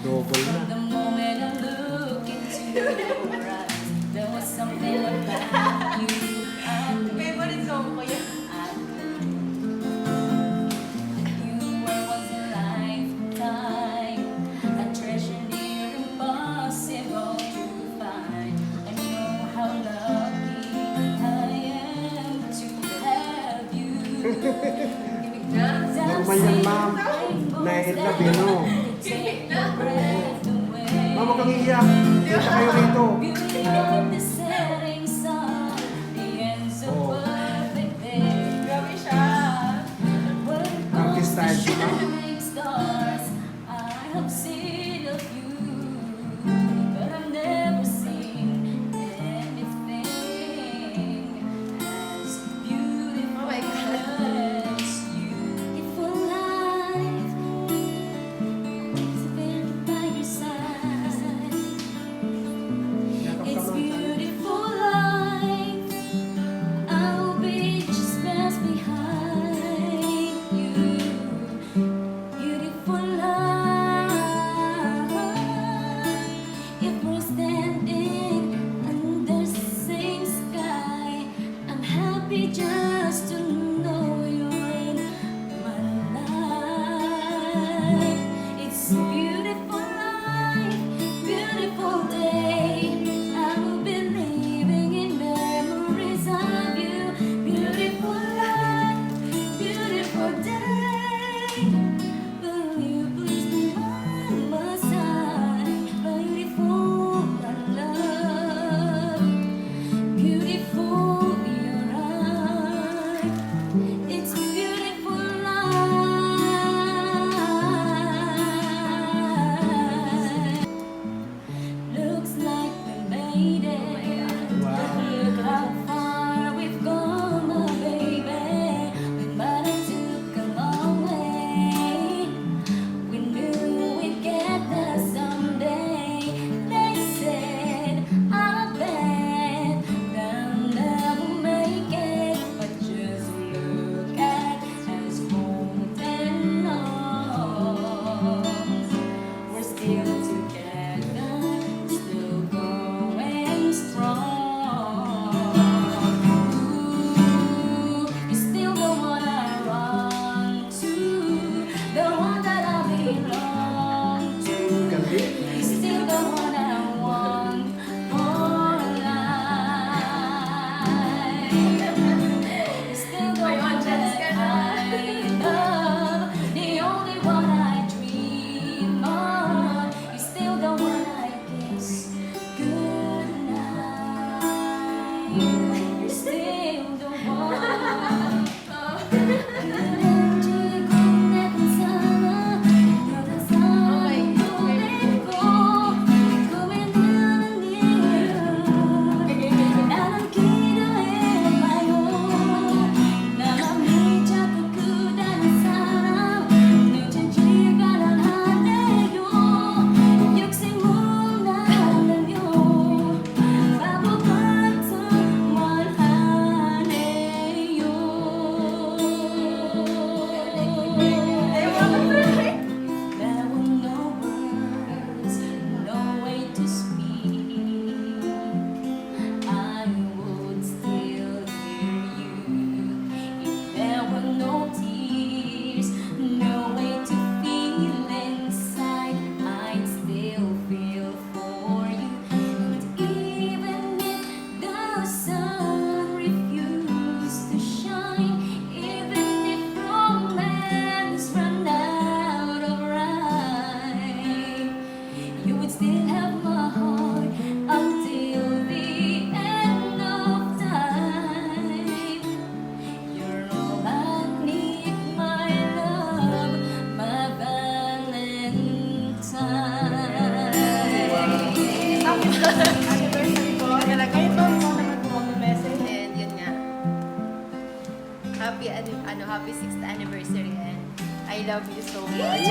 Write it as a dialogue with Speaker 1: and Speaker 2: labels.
Speaker 1: Double na.
Speaker 2: The moment I look into your eyes, there was something about you.
Speaker 3: Favorite song ko yan.
Speaker 2: You were once a lifetime, a treasure near impossible to find. I know how lucky I am to have you.
Speaker 1: Normal yan, ma'am. Nai-love yun, no?
Speaker 2: Take your breath away.
Speaker 1: Ma'am, huwag kang iiyak. Kita kayo rito.
Speaker 2: Beauty of the setting sun, the ends of perfect day.
Speaker 3: Grabe siya.
Speaker 1: Artist style siya, ma'am.
Speaker 2: Shining stars, I have seen of you, but I've never seen anything as beautiful
Speaker 3: Oh my God.
Speaker 2: as you. Beautiful life is built by your side. It's beautiful life. I'll be just passed behind you. Beautiful life. If we're standing under the same sky, I'm happy just to know you're in my life. It's a beautiful life, beautiful day. I will be living in memories of you. Beautiful life, beautiful day. Will you please be by my side? Beautiful my love, beautiful your eyes. It's beautiful life. Looks like we made it. Look how far we've gone, my baby. We might have took a long way. We knew we'd get there someday. They said, I bet they'll never make it. But just look at us holding on. We're still together, still going strong. Ooh, you're still the one I run to, the one that I belong to. You're still the one I want for life. You're still the one that I love, the only one I dream of. You're still the one I kiss goodnight. You're still the one. There were no words, no way to speak. I would still hear you. If there were no tears, no way to feel inside, I'd still feel for you. And even if the sun refused to shine, even if romance ran out of rhyme, you would still have my heart until the end of time. You're all I need, my love, my Valentine.
Speaker 3: Anniversary ko. Kaya kayo pa mo naman po mag-message. And yun nga. Happy 6th anniversary and I love you so much.